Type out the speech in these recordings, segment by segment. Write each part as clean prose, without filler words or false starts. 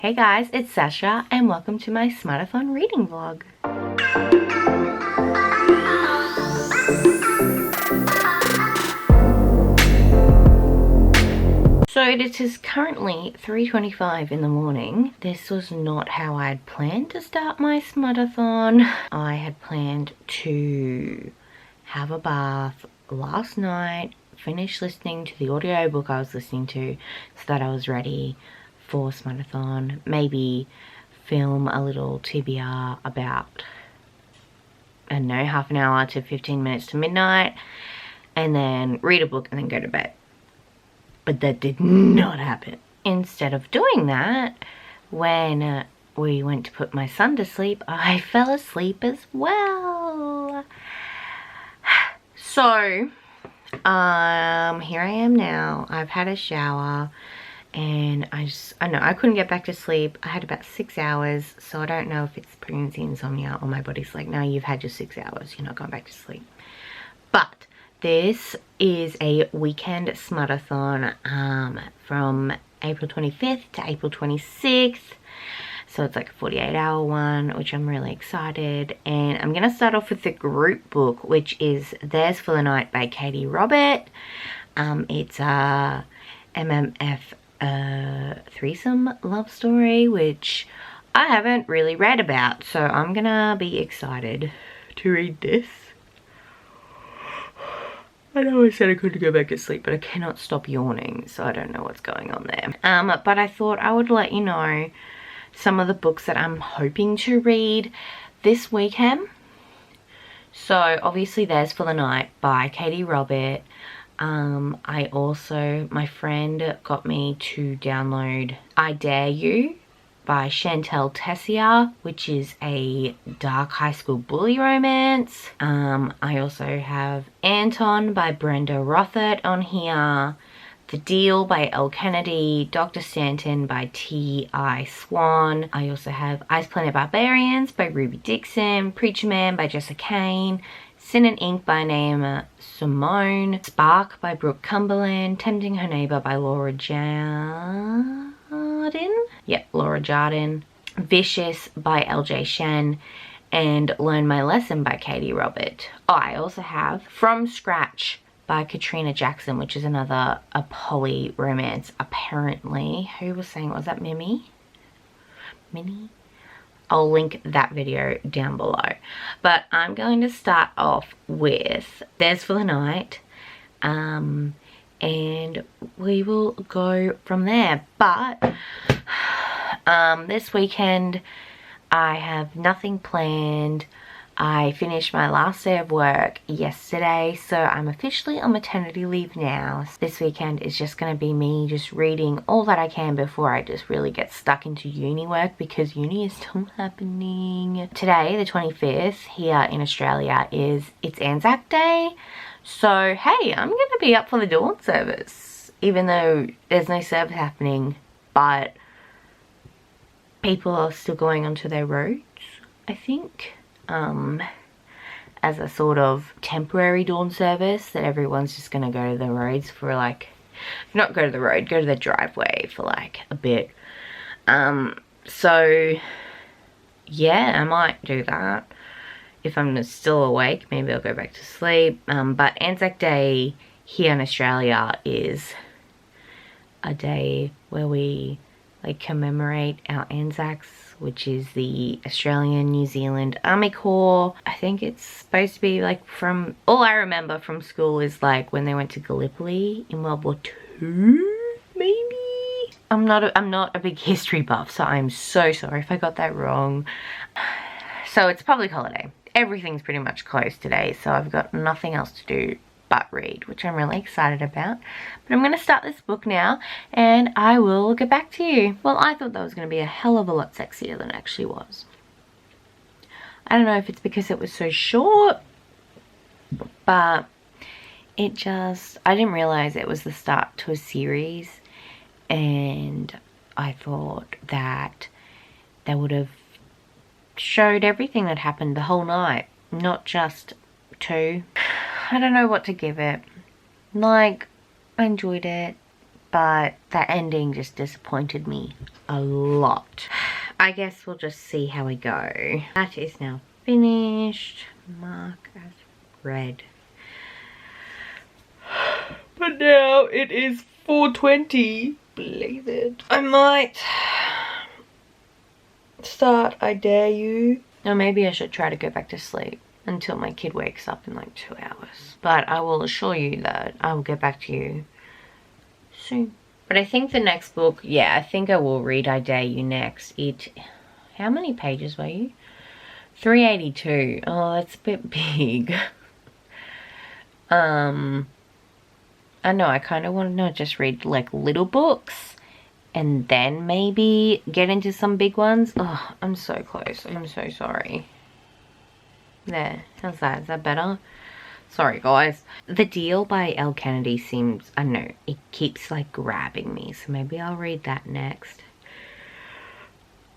Hey guys, it's Sasha and welcome to my Smartathon reading vlog. So it is currently 3:25 in the morning. This was not how I had planned to start my Smartathon. I had planned to have a bath last night, finish listening to the audiobook I was listening to so that I was ready for Smartathon, maybe film a little TBR about, I don't know, half an hour to 15 minutes to midnight, and then read a book and then go to bed. But that did not happen. Instead of doing that, when we went to put my son to sleep, I fell asleep as well. So, here I am now. I've had a shower. And I know I couldn't get back to sleep. I had about 6 hours, so I don't know if it's pregnancy insomnia or my body's like, no, you've had your 6 hours, you're not going back to sleep. But this is a weekend Smartathon from April 25th to April 26th. So it's like a 48-hour one, which I'm really excited. And I'm going to start off with the group book, which is Theirs for the Night by Katie Robert. It's a MMF threesome love story, which I haven't really read about, so I'm gonna be excited to read this. I know I said I couldn't go back to sleep, but I cannot stop yawning, so I don't know what's going on there. But I thought I would let you know some of the books that I'm hoping to read this weekend. So obviously Theirs for the Night by Katie Robert. My friend got me to download I Dare You by Chantel Tessier, which is a dark high school bully romance. I also have Anton by Brenda Rothert on here, The Deal by Elle Kennedy, Dr. Stanton by T.I. Swan. I also have Ice Planet Barbarians by Ruby Dixon, Preacher Man by Jessica Kane, Sin and Ink by Naima Simone, Spark by Brooke Cumberland, Tempting Her Neighbor by Laura Jardin. Yep, Laura Jardin. Vicious by LJ Shen, and Learn My Lesson by Katie Robert. Oh, I also have From Scratch by Katrina Jackson, which is another a poly romance apparently. Who was saying, was that Mimi? Minnie? I'll link that video down below. But I'm going to start off with Theirs for the Night. And we will go from there. But this weekend I have nothing planned. I finished my last day of work yesterday, so I'm officially on maternity leave now. This weekend is just going to be me just reading all that I can before I just really get stuck into uni work, because uni is still happening. Today, the 25th, here in Australia, it's Anzac Day. So, hey, I'm going to be up for the dawn service, even though there's no service happening, but people are still going onto their roads, I think. As a sort of temporary dawn service that everyone's just gonna go to the roads for, like, not go to the road, go to the driveway for like a bit. So yeah, I might do that if I'm still awake. Maybe I'll go back to sleep. But Anzac Day here in Australia is a day where we like commemorate our Anzacs, which is the Australian New Zealand Army Corps. I think it's supposed to be like, from all I remember from school is like when they went to Gallipoli in World War II, maybe? I'm not a big history buff, so I'm so sorry if I got that wrong. So it's a public holiday. Everything's pretty much closed today, so I've got nothing else to do but read, which I'm really excited about. But I'm going to start this book now, and I will get back to you. Well, I thought that was going to be a hell of a lot sexier than it actually was. I don't know if it's because it was so short, but it just, I didn't realize it was the start to a series, and I thought that they would have showed everything that happened the whole night, not just two. I don't know what to give it. Like, I enjoyed it, but that ending just disappointed me a lot. I guess we'll just see how we go. That is now finished. Mark as read. But now it is 4:20. Believe it. I might start I Dare You. Or maybe I should try to go back to sleep until my kid wakes up in like 2 hours. But I will assure you that I will get back to you soon. But I think the next book, yeah, I think I will read I Dare You next. How many pages were you? 382. Oh, that's a bit big. I know, I kind of want to just read like little books and then maybe get into some big ones. Oh, I'm so close. I'm so sorry. There, how's that? Is that better? Sorry, guys. The Deal by Elle Kennedy seems, I don't know, it keeps like grabbing me. So maybe I'll read that next.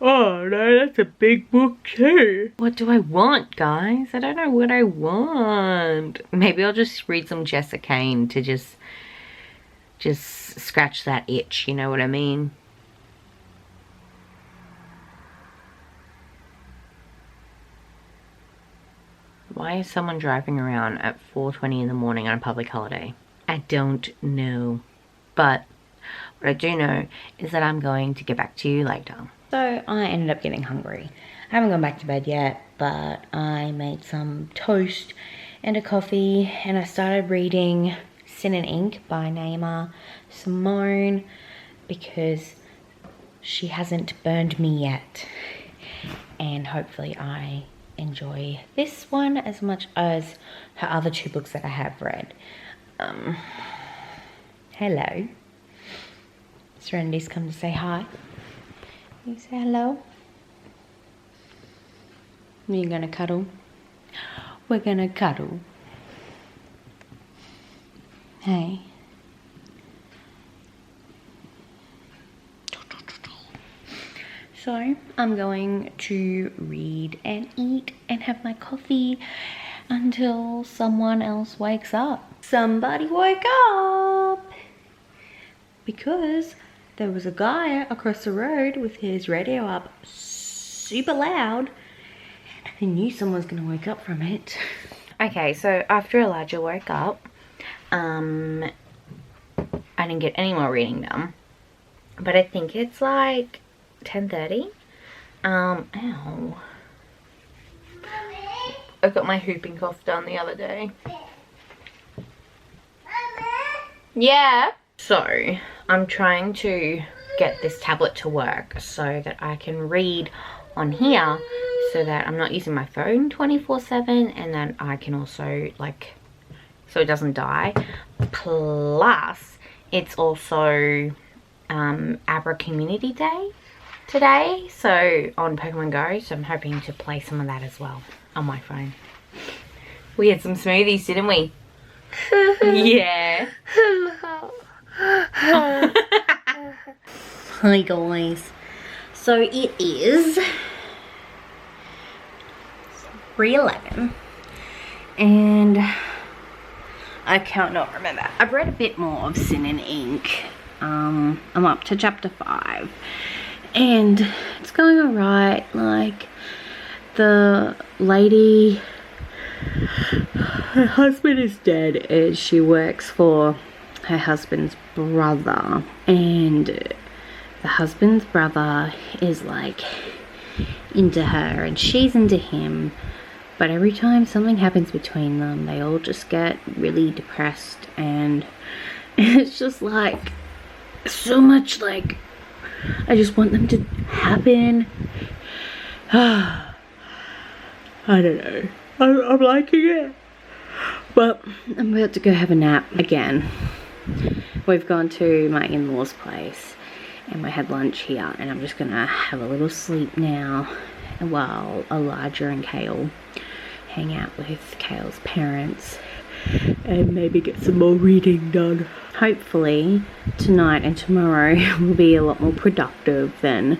Oh no, that's a big book too. What do I want, guys? I don't know what I want. Maybe I'll just read some Jessica Cain to just scratch that itch, you know what I mean? Why is someone driving around at 4:20 in the morning on a public holiday? I don't know. But what I do know is that I'm going to get back to you later. So I ended up getting hungry. I haven't gone back to bed yet, but I made some toast and a coffee, and I started reading Sin and Ink by Naima Simone because she hasn't burned me yet. And hopefully I enjoy this one as much as her other 2 books that I have read. Hello. Serenity's come to say hi. You say hello? You're gonna cuddle? We're gonna cuddle. Hey. So I'm going to read and eat and have my coffee until someone else wakes up. Somebody wake up! Because there was a guy across the road with his radio up super loud. I knew someone was gonna wake up from it. Okay, so after Elijah woke up, I didn't get any more reading done. But I think it's like 10:30. Ow. I got my whooping cough done the other day. Yeah. So, I'm trying to get this tablet to work so that I can read on here so that I'm not using my phone 24/7, and then I can also like, so it doesn't die. Plus, it's also Abra Community Day today, so on Pokemon Go, so I'm hoping to play some of that as well on my phone. We had some smoothies, didn't we? Yeah. Hi guys. So it is 3:11 and I cannot remember. I've read a bit more of Sin and Ink. I'm up to chapter 5 and it's going alright. Like, the lady, her husband is dead and she works for her husband's brother, and the husband's brother is like into her and she's into him, but every time something happens between them they all just get really depressed, and it's just like so much like I just want them to happen. I don't know, I'm liking it, but I'm about to go have a nap again. We've gone to my in-laws' place and we had lunch here, and I'm just gonna have a little sleep now while Elijah and Kale hang out with Kale's parents and maybe get some more reading done. Hopefully tonight and tomorrow will be a lot more productive than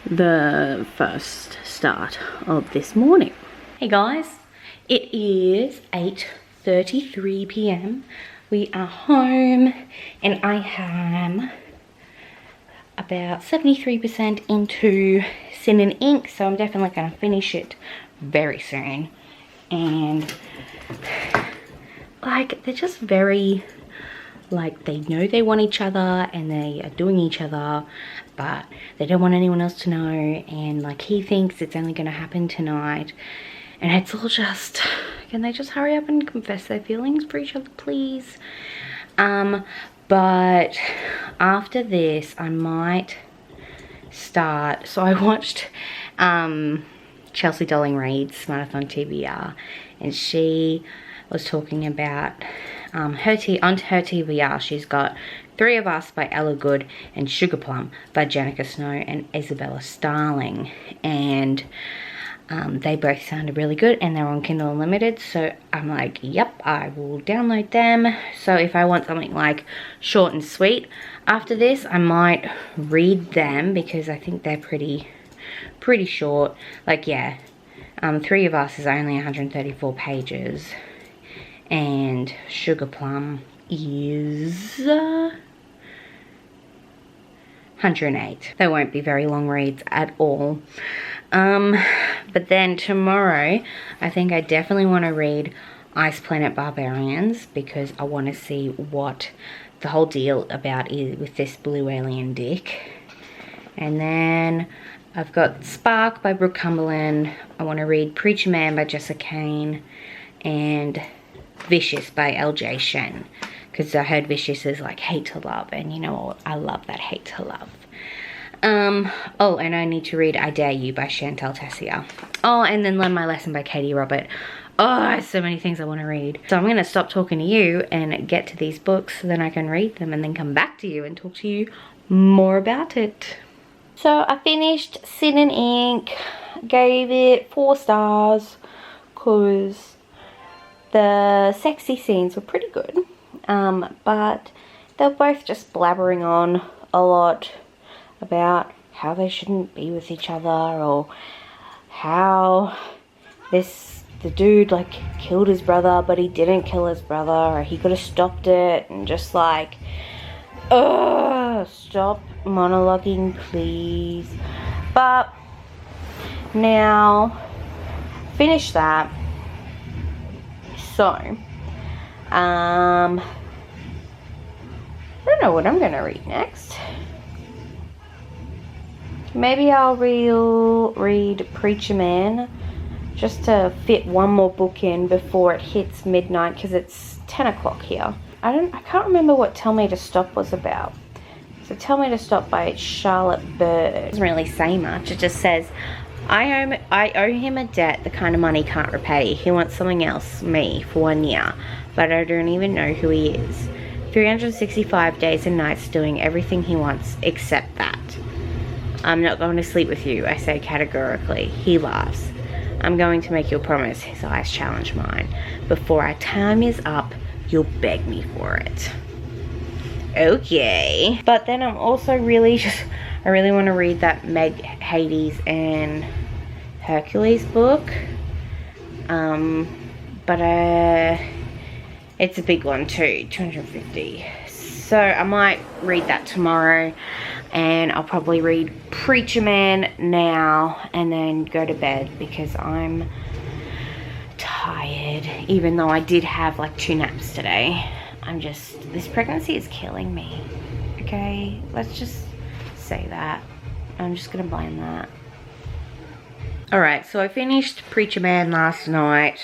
the first start of this morning. Hey guys, it is 8:33 p.m. we are home and I am about 73% into Sin and Ink, so I'm definitely going to finish it very soon. And like, they're just very, like, they know they want each other and they are doing each other, but they don't want anyone else to know. And like, he thinks it's only going to happen tonight, and it's all just, can they just hurry up and confess their feelings for each other, please? But after this I might start, so I watched Chelsea Dolling Reid's Marathon TBR, and she was talking about on her TBR she's got Three of Us by Ella Good and Sugar Plum by Jenica Snow and Isabella Starling, and they both sounded really good and they're on Kindle Unlimited, so I'm like, yep, I will download them. So if I want something like short and sweet after this, I might read them because I think they're pretty short. Like, yeah, Three of Us is only 134 pages and Sugar Plum is 108. They won't be very long reads at all. But then tomorrow, I think I definitely want to read Ice Planet Barbarians because I want to see what the whole deal about is with this blue alien dick. And then I've got Spark by Brooke Cumberland. I want to read Preacher Man by Jessica Kane and Vicious by LJ Shen, because I heard Vicious is like hate to love, and you know what, I love that hate to love. Oh, and I need to read I Dare You by Chantal Tessier. Oh, and then Learn My Lesson by Katie Robert. Oh, so many things I want to read. So I'm going to stop talking to you and get to these books so then I can read them and then come back to you and talk to you more about it. So I finished Sin and Ink, gave it 4 stars because the sexy scenes were pretty good, but they're both just blabbering on a lot about how they shouldn't be with each other, or how the dude like killed his brother but he didn't kill his brother, or he could have stopped it, and just like, stop monologuing please. But now finish that, so I don't know what I'm gonna read next. Maybe I'll read Preacher Man just to fit one more book in before it hits midnight, because it's 10 o'clock here. I can't remember what Tell Me to Stop was about. So Tell Me to Stop by Charlotte Bird. It doesn't really say much. It just says, I owe him a debt the kind of money can't repay. He wants something else, me, for 1 year, but I don't even know who he is. 365 days and nights doing everything he wants except that. I'm not going to sleep with you, I say categorically. He laughs. I'm going to make you a promise. His eyes challenge mine. Before our time is up, you'll beg me for it. Okay. But then I'm also I really want to read that Meg Hades and Hercules book. But it's a big one too, 250. So I might read that tomorrow, and I'll probably read Preacher Man now and then go to bed because I'm tired, even though I did have like 2 naps today. This pregnancy is killing me, okay? Let's just say that. I'm just gonna blame that. Alright, so I finished Preacher Man last night,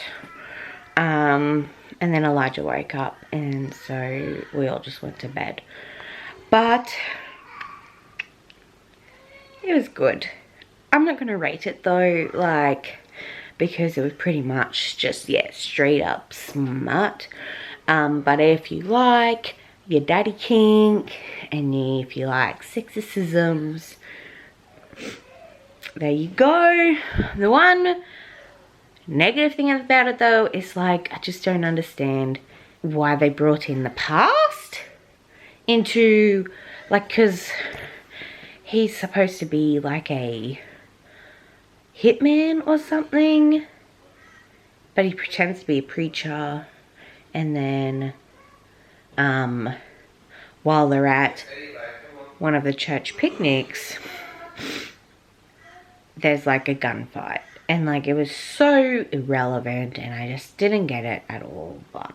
and then Elijah woke up, and so we all just went to bed. But it was good. I'm not gonna rate it though, like, because it was pretty much just, yeah, straight up smut. But if you like your daddy kink, and if you like sexisms, there you go. The one negative thing about it though is, like, I just don't understand why they brought in the past into, like, because he's supposed to be like a hitman or something, but he pretends to be a preacher, and then while they're at one of the church picnics, there's like a gunfight. And like, it was so irrelevant and I just didn't get it at all, but...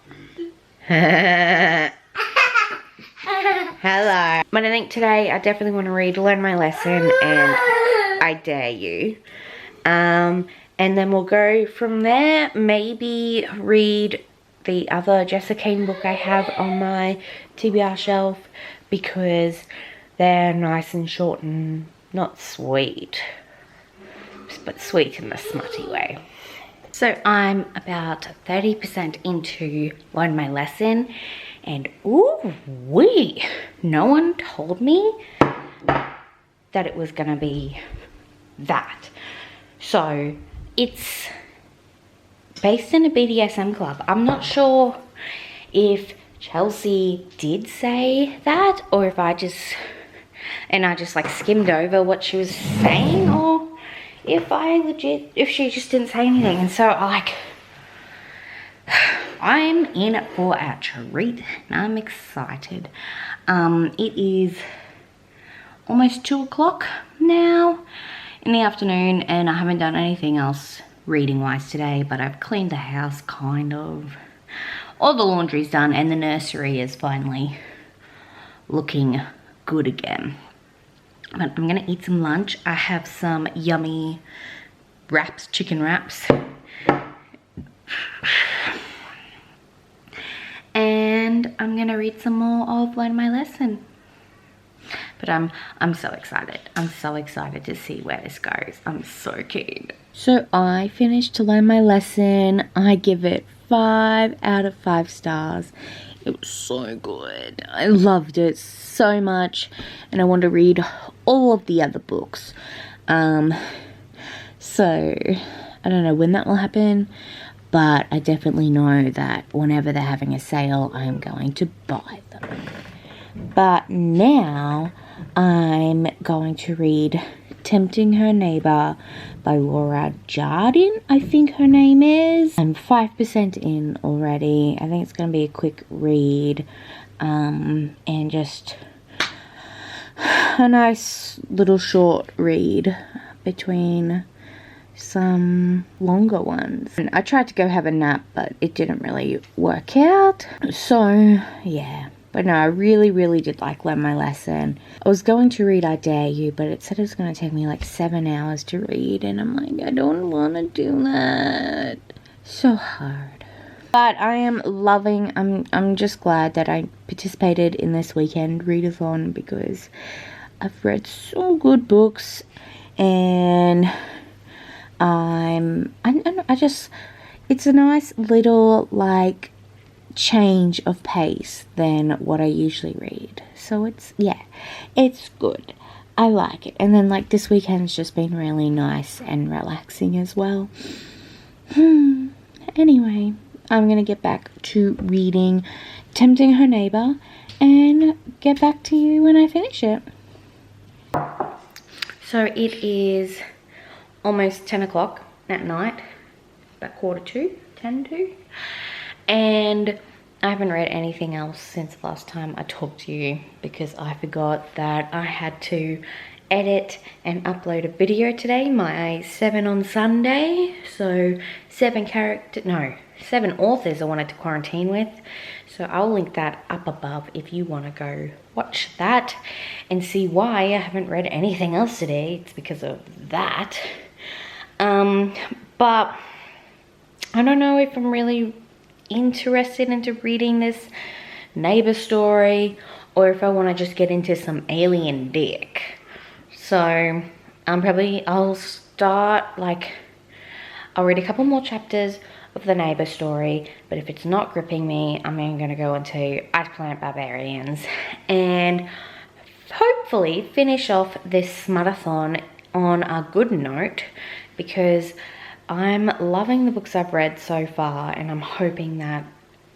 Hello. But I think today I definitely want to learn my lesson, and I dare you. And then we'll go from there. Maybe read the other Jessica Cain book I have on my TBR shelf, because they're nice and short and not sweet, but sweet in the smutty way. So I'm about 30% into learn my lesson, and ooh wee, no one told me that it was gonna be that. So it's based in a BDSM club. I'm not sure if Chelsea did say that, or if I just like skimmed over what she was saying, or if she just didn't say anything. And so I'm in for a treat and I'm excited. It is almost 2 o'clock now in the afternoon, and I haven't done anything else reading wise today, but I've cleaned the house kind of. All the laundry's done and the nursery is finally looking good again. But I'm gonna eat some lunch. I have some yummy wraps, chicken wraps. And I'm gonna read some more of Learn My Lesson. But I'm so excited. I'm so excited to see where this goes. I'm so keen. So I finished To Learn My Lesson. I give it 5 out of 5 stars. It was so good. I loved it so much, and I want to read all of the other books. So I don't know when that will happen, but I definitely know that whenever they're having a sale, I'm going to buy them. But now I'm going to read Tempting Her Neighbor by Laura Jardine, I think her name is. I'm 5% in already. I think it's going to be a quick read, and just a nice little short read between some longer ones. And I tried to go have a nap, but it didn't really work out. So yeah. But no, I really did like Learn My Lesson. I was going to read I Dare You, but it said it was going to take me like 7 hours to read. And I'm like, I don't want to do that. So hard. But I am loving, I'm just glad that I participated in this weekend readathon, because I've read so good books. And it's a nice little like change of pace than what I usually read. So it's good. I like it. And then like this weekend's just been really nice and relaxing as well. Anyway, I'm gonna get back to reading Tempting Her Neighbor and get back to you when I finish it. So it is almost 10 o'clock at night, about 10 to. And I haven't read anything else since the last time I talked to you, because I forgot that I had to edit and upload a video today, my 7 on Sunday. So 7 authors I wanted to quarantine with. So I'll link that up above if you want to go watch that and see why I haven't read anything else today. It's because of that. But I don't know if I'm really interested into reading this neighbor story, or if I want to just get into some alien dick. So I'll start, like, I'll read a couple more chapters of the neighbor story, but if it's not gripping me, I'm going to go into Ice Planet Barbarians and hopefully finish off this smutathon on a good note, because I'm loving the books I've read so far, and I'm hoping that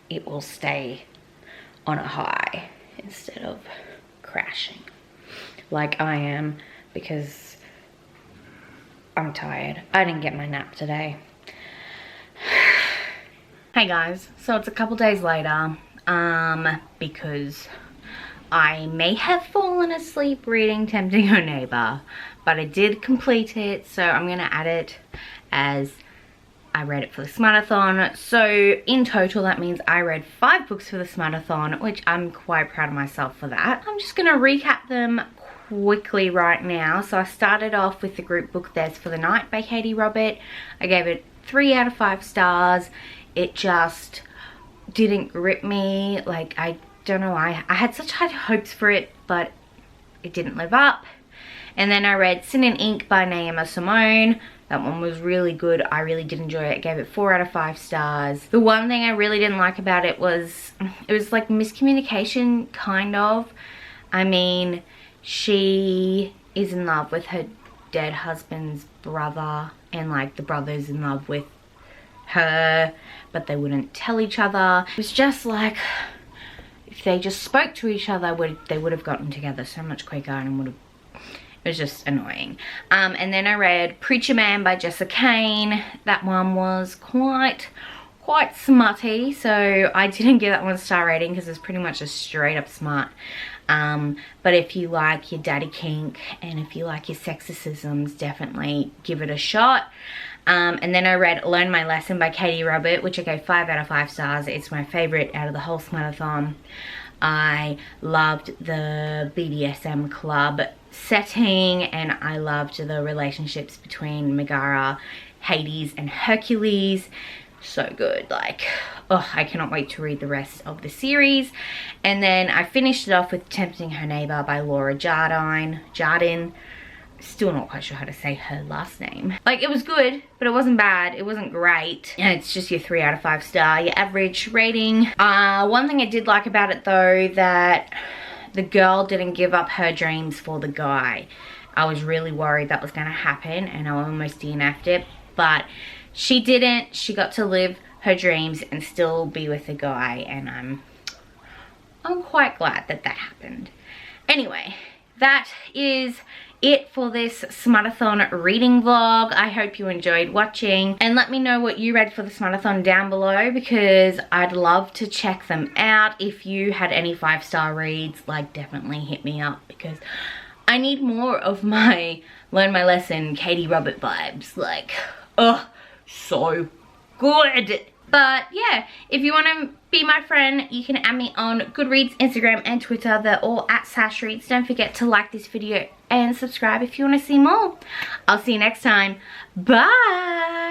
it will stay on a high instead of crashing like I am, because I'm tired. I didn't get my nap today. Hey guys, so it's a couple days later. because I may have fallen asleep reading Tempting Your Neighbor, but I did complete it, so I'm gonna add it as I read it for the Smartathon. So in total, that means I read 5 books for the Smartathon, which I'm quite proud of myself for that. I'm just gonna recap them quickly right now. So I started off with the group book There's for the Night by Katie Robert. I gave it 3 out of 5 stars. It just didn't grip me. Like, I don't know why. I had such high hopes for it, but it didn't live up. And then I read Sin and Ink by Naima Simone. That one was really good. I really did enjoy it. I gave it 4 out of 5 stars. The one thing I really didn't like about it was like miscommunication, kind of. I mean, she is in love with her dead husband's brother, and like the brother's in love with her, but they wouldn't tell each other. It was just like, if they just spoke to each other, they would have gotten together so much quicker, and would have. It was just annoying. And then I read Preacher Man by Jessica Kane. That one was quite smutty, so I didn't give that one a star rating because it's pretty much a straight up smut. But if you like your daddy kink and if you like your sexisms, definitely give it a shot. And then I read Learn My Lesson by Katie Robert, which I gave 5 out of 5 stars. It's my favorite out of the whole Smartathon. I loved the BDSM club setting, and I loved the relationships between Megara, Hades, and Hercules. So good. Like, oh, I cannot wait to read the rest of the series. And then I finished it off with Tempting Her Neighbor by Laura Jardine. Still not quite sure how to say her last name. Like, it was good, but it wasn't bad. It wasn't great. And it's just your 3 out of 5 star, your average rating. One thing I did like about it though, that the girl didn't give up her dreams for the guy. I was really worried that was gonna happen, and I almost DNF'd it, but she didn't. She got to live her dreams and still be with the guy, and I'm quite glad that that happened. Anyway, that is it for this Smartathon reading vlog. I hope you enjoyed watching, and let me know what you read for the Smartathon down below, because I'd love to check them out. If you had any 5-star reads, like, definitely hit me up, because I need more of my Learn My Lesson Katie Robert vibes. Like, oh, so good. But yeah, if you want to be my friend, you can add me on Goodreads, Instagram, and Twitter. They're all at sashreads. Don't forget to like this video and subscribe if you want to see more. I'll see you next time. Bye.